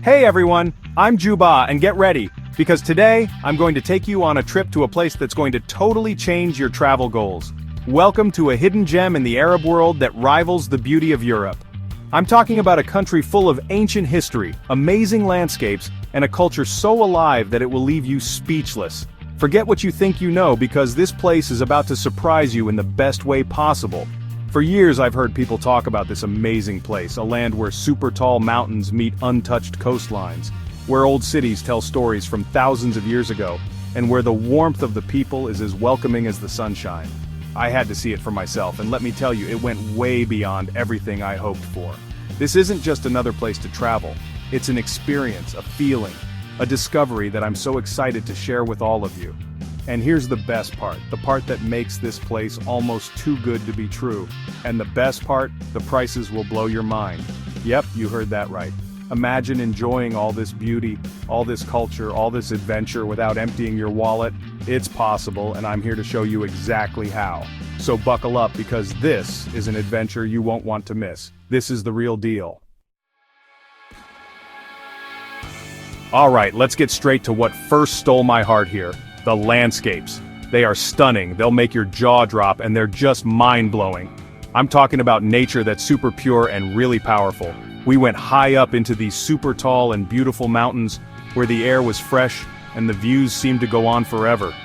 Hey everyone, I'm Juba and get ready, because today, I'm going to take you on a trip to a place that's going to totally change your travel goals. Welcome to a hidden gem in the Arab world that rivals the beauty of Europe. I'm talking about a country full of ancient history, amazing landscapes, and a culture so alive that it will leave you speechless. Forget what you think you know because this place is about to surprise you in the best way possible. For years I've heard people talk about this amazing place, a land where super tall mountains meet untouched coastlines, where old cities tell stories from thousands of years ago, and where the warmth of the people is as welcoming as the sunshine. I had to see it for myself, and let me tell you, it went way beyond everything I hoped for. This isn't just another place to travel, it's an experience, a feeling, a discovery that I'm so excited to share with all of you. And here's the best part, the part that makes this place almost too good to be true. And the best part, the prices will blow your mind. Yep, you heard that right. Imagine enjoying all this beauty, all this culture, all this adventure without emptying your wallet. It's possible, and I'm here to show you exactly how. So buckle up because this is an adventure you won't want to miss. This is the real deal. Alright, let's get straight to what first stole my heart here. The landscapes. They are stunning, they'll make your jaw drop, and they're just mind-blowing. I'm talking about nature that's super pure and really powerful. We went high up into these super tall and beautiful mountains, where the air was fresh, and the views seemed to go on forever.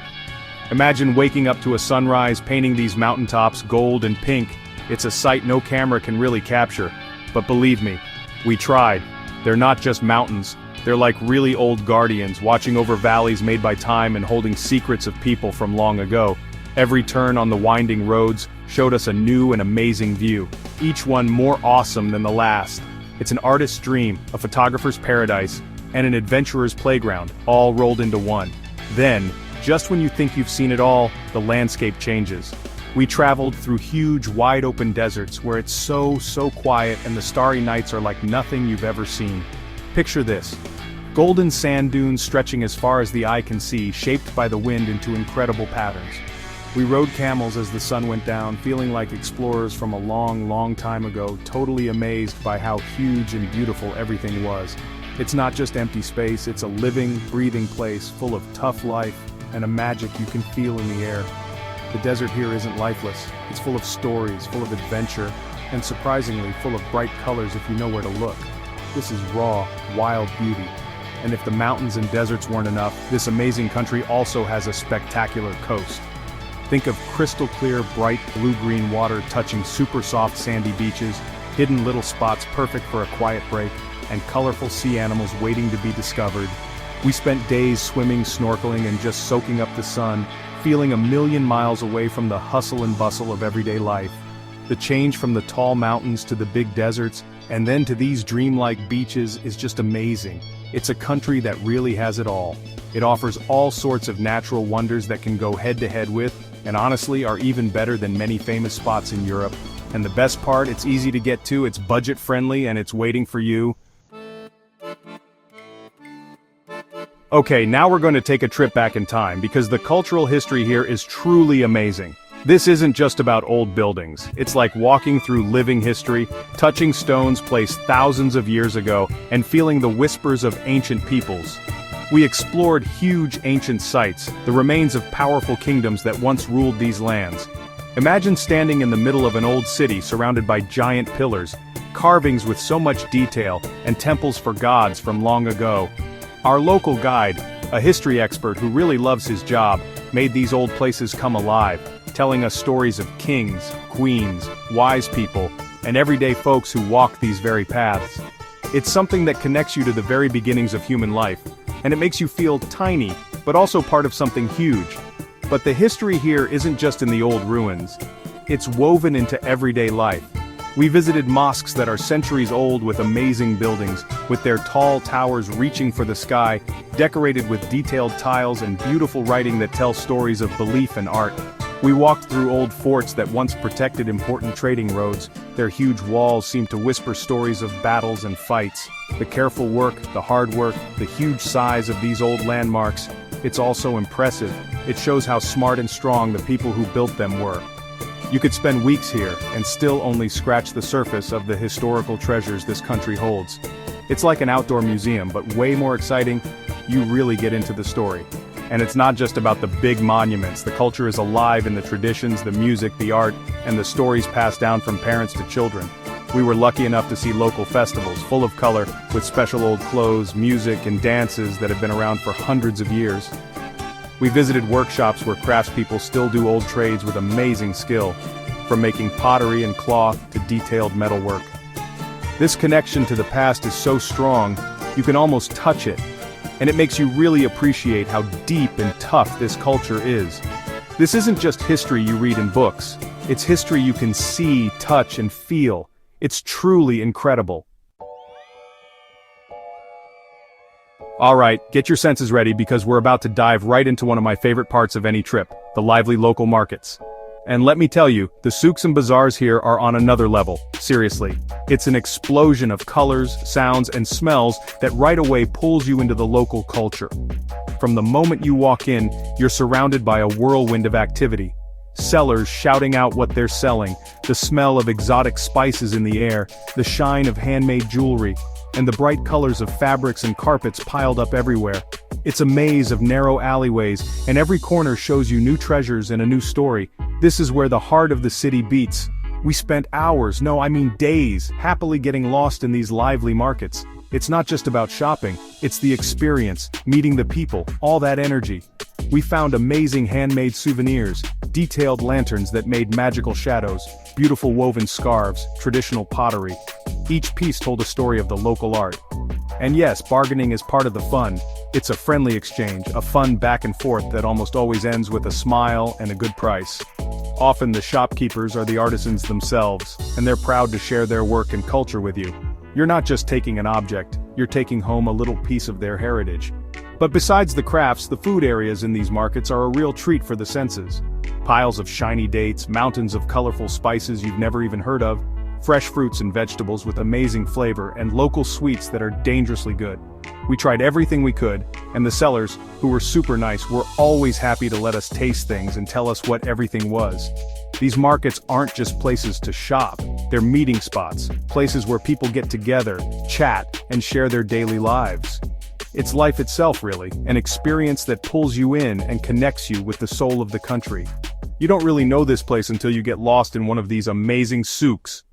Imagine waking up to a sunrise painting these mountaintops gold and pink. It's a sight no camera can really capture. But believe me, we tried. They're not just mountains. They're like really old guardians, watching over valleys made by time and holding secrets of people from long ago. Every turn on the winding roads showed us a new and amazing view, each one more awesome than the last. It's an artist's dream, a photographer's paradise, and an adventurer's playground, all rolled into one. Then, just when you think you've seen it all, the landscape changes. We traveled through huge, wide-open deserts where it's so quiet and the starry nights are like nothing you've ever seen. Picture this. Golden sand dunes stretching as far as the eye can see, shaped by the wind into incredible patterns. We rode camels as the sun went down, feeling like explorers from a long time ago, totally amazed by how huge and beautiful everything was. It's not just empty space, it's a living, breathing place full of tough life and a magic you can feel in the air. The desert here isn't lifeless, it's full of stories, full of adventure, and surprisingly full of bright colors if you know where to look. This is raw, wild beauty. And if the mountains and deserts weren't enough, this amazing country also has a spectacular coast. Think of crystal clear, bright blue-green water touching super soft sandy beaches, hidden little spots perfect for a quiet break, and colorful sea animals waiting to be discovered. We spent days swimming, snorkeling, and just soaking up the sun, feeling a million miles away from the hustle and bustle of everyday life. The change from the tall mountains to the big deserts, and then to these dreamlike beaches is just amazing. It's a country that really has it all. It offers all sorts of natural wonders that can go head-to-head with, and honestly are even better than many famous spots in Europe. And the best part, it's easy to get to, it's budget-friendly, and it's waiting for you. Okay, now we're going to take a trip back in time, because the cultural history here is truly amazing. This isn't just about old buildings, it's like walking through living history, touching stones placed thousands of years ago, and feeling the whispers of ancient peoples. We explored huge ancient sites, the remains of powerful kingdoms that once ruled these lands. Imagine standing in the middle of an old city surrounded by giant pillars, carvings with so much detail, and temples for gods from long ago. Our local guide, a history expert who really loves his job, made these old places come alive, telling us stories of kings, queens, wise people, and everyday folks who walk these very paths. It's something that connects you to the very beginnings of human life, and it makes you feel tiny, but also part of something huge. But the history here isn't just in the old ruins. It's woven into everyday life. We visited mosques that are centuries old with amazing buildings, with their tall towers reaching for the sky, decorated with detailed tiles and beautiful writing that tells stories of belief and art. We walked through old forts that once protected important trading roads. Their huge walls seemed to whisper stories of battles and fights. The careful work, the hard work, the huge size of these old landmarks, it's also impressive. It shows how smart and strong the people who built them were. You could spend weeks here and still only scratch the surface of the historical treasures this country holds. It's like an outdoor museum, but way more exciting. You really get into the story. And it's not just about the big monuments. The culture is alive in the traditions, the music, the art, and the stories passed down from parents to children. We were lucky enough to see local festivals, full of color, with special old clothes, music, and dances that have been around for hundreds of years. We visited workshops where craftspeople still do old trades with amazing skill, from making pottery and cloth to detailed metalwork. This connection to the past is so strong, you can almost touch it, and it makes you really appreciate how deep and tough this culture is. This isn't just history you read in books, it's history you can see, touch, and feel. It's truly incredible. Alright, get your senses ready because we're about to dive right into one of my favorite parts of any trip, the lively local markets. And let me tell you, the souks and bazaars here are on another level, seriously. It's an explosion of colors, sounds, and smells that right away pulls you into the local culture. From the moment you walk in, you're surrounded by a whirlwind of activity. Sellers shouting out what they're selling, the smell of exotic spices in the air, the shine of handmade jewelry, and the bright colors of fabrics and carpets piled up everywhere. It's a maze of narrow alleyways, and every corner shows you new treasures and a new story. This is where the heart of the city beats. We spent hours, no, I mean days, happily getting lost in these lively markets. It's not just about shopping, it's the experience, meeting the people, all that energy. We found amazing handmade souvenirs, detailed lanterns that made magical shadows, beautiful woven scarves, traditional pottery. Each piece told a story of the local art. And yes, bargaining is part of the fun. It's a friendly exchange, a fun back and forth that almost always ends with a smile and a good price. Often the shopkeepers are the artisans themselves, and they're proud to share their work and culture with you. You're not just taking an object, you're taking home a little piece of their heritage. But besides the crafts, the food areas in these markets are a real treat for the senses. Piles of shiny dates, mountains of colorful spices you've never even heard of, fresh fruits and vegetables with amazing flavor, and local sweets that are dangerously good. We tried everything we could, and the sellers, who were super nice, were always happy to let us taste things and tell us what everything was. These markets aren't just places to shop, they're meeting spots, places where people get together, chat, and share their daily lives. It's life itself really, an experience that pulls you in and connects you with the soul of the country. You don't really know this place until you get lost in one of these amazing souks.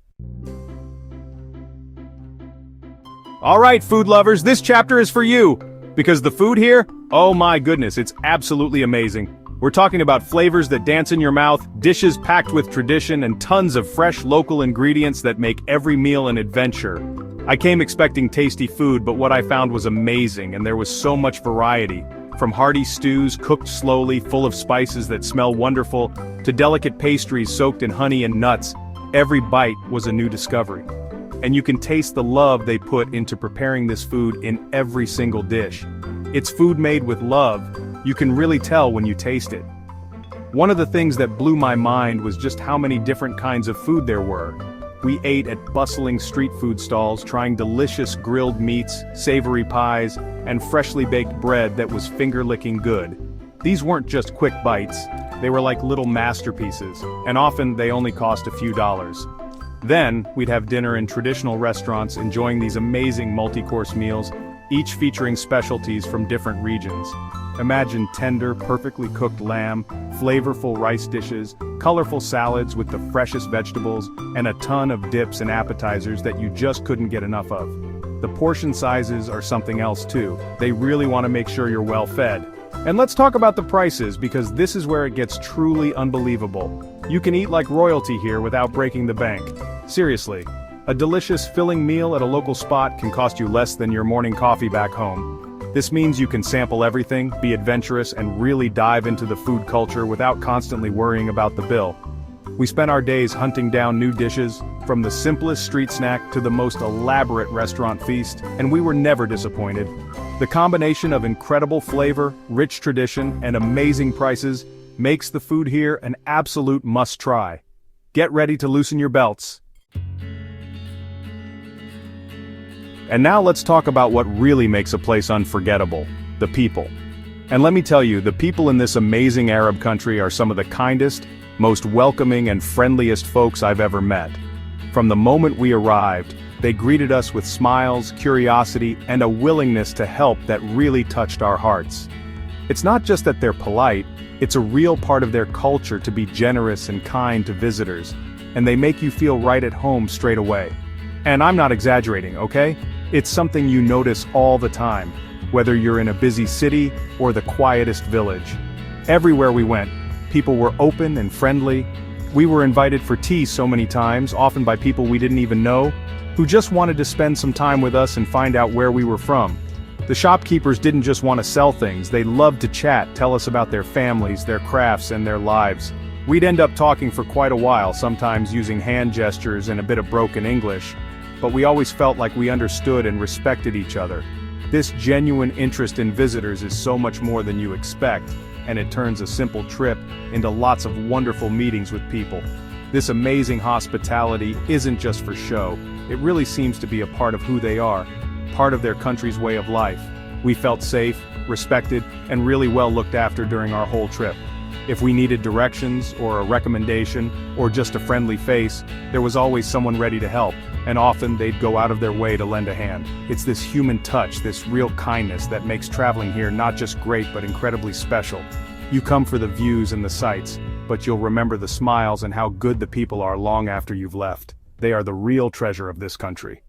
Alright food lovers, this chapter is for you! Because the food here, oh my goodness, it's absolutely amazing. We're talking about flavors that dance in your mouth, dishes packed with tradition, and tons of fresh local ingredients that make every meal an adventure. I came expecting tasty food, but what I found was amazing, and there was so much variety. From hearty stews cooked slowly, full of spices that smell wonderful, to delicate pastries soaked in honey and nuts, every bite was a new discovery. And you can taste the love they put into preparing this food in every single dish. It's food made with love, you can really tell when you taste it. One of the things that blew my mind was just how many different kinds of food there were. We ate at bustling street food stalls, trying delicious grilled meats, savory pies, and freshly baked bread that was finger-licking good. These weren't just quick bites, they were like little masterpieces, and often they only cost a few dollars. Then, we'd have dinner in traditional restaurants enjoying these amazing multi-course meals, each featuring specialties from different regions. Imagine tender, perfectly cooked lamb, flavorful rice dishes, colorful salads with the freshest vegetables, and a ton of dips and appetizers that you just couldn't get enough of. The portion sizes are something else too. They really want to make sure you're well fed. And let's talk about the prices, because this is where it gets truly unbelievable. You can eat like royalty here without breaking the bank. Seriously, a delicious filling meal at a local spot can cost you less than your morning coffee back home. This means you can sample everything, be adventurous, and really dive into the food culture without constantly worrying about the bill. We spent our days hunting down new dishes, from the simplest street snack to the most elaborate restaurant feast, and we were never disappointed. The combination of incredible flavor, rich tradition, and amazing prices makes the food here an absolute must-try. Get ready to loosen your belts. And now let's talk about what really makes a place unforgettable: the people. And let me tell you, the people in this amazing Arab country are some of the kindest, most welcoming and friendliest folks I've ever met. From the moment we arrived, They greeted us with smiles, curiosity, and a willingness to help that really touched our hearts. It's not just that they're polite, it's a real part of their culture to be generous and kind to visitors, and they make you feel right at home straight away. And I'm not exaggerating, okay? It's something you notice all the time, whether you're in a busy city or the quietest village. Everywhere we went, people were open and friendly. We were invited for tea so many times, often by people we didn't even know, who just wanted to spend some time with us and find out where we were from. The shopkeepers didn't just want to sell things, they loved to chat, tell us about their families, their crafts, and their lives. We'd end up talking for quite a while, sometimes using hand gestures and a bit of broken English, but we always felt like we understood and respected each other. This genuine interest in visitors is so much more than you expect, and it turns a simple trip into lots of wonderful meetings with people. This amazing hospitality isn't just for show, it really seems to be a part of who they are, part of their country's way of life. We felt safe, respected, and really well looked after during our whole trip. If we needed directions, or a recommendation, or just a friendly face, there was always someone ready to help, and often they'd go out of their way to lend a hand. It's this human touch, this real kindness that makes traveling here not just great but incredibly special. You come for the views and the sights, but you'll remember the smiles and how good the people are long after you've left. They are the real treasure of this country.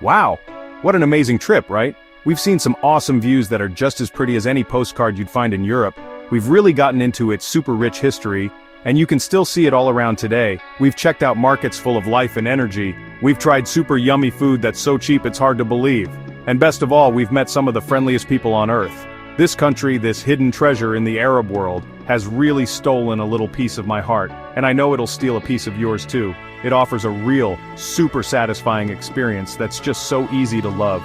Wow! What an amazing trip, right? We've seen some awesome views that are just as pretty as any postcard you'd find in Europe. We've really gotten into its super rich history, and you can still see it all around today. We've checked out markets full of life and energy. We've tried super yummy food that's so cheap it's hard to believe. And best of all, we've met some of the friendliest people on Earth. This country, this hidden treasure in the Arab world, has really stolen a little piece of my heart, and I know it'll steal a piece of yours too. It offers a real, super satisfying experience that's just so easy to love.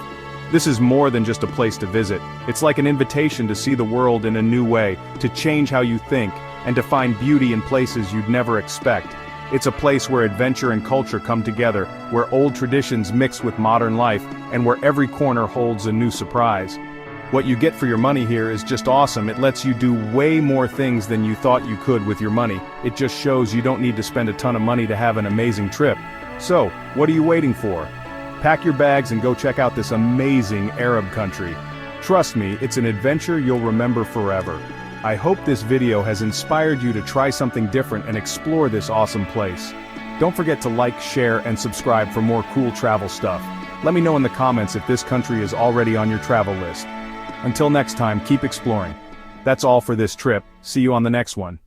This is more than just a place to visit. It's like an invitation to see the world in a new way, to change how you think, and to find beauty in places you'd never expect. It's a place where adventure and culture come together, where old traditions mix with modern life, and where every corner holds a new surprise. What you get for your money here is just awesome. It lets you do way more things than you thought you could with your money. It just shows you don't need to spend a ton of money to have an amazing trip. So, what are you waiting for? Pack your bags and go check out this amazing Arab country. Trust me, it's an adventure you'll remember forever. I hope this video has inspired you to try something different and explore this awesome place. Don't forget to like, share, and subscribe for more cool travel stuff. Let me know in the comments if this country is already on your travel list. Until next time, keep exploring. That's all for this trip. See you on the next one.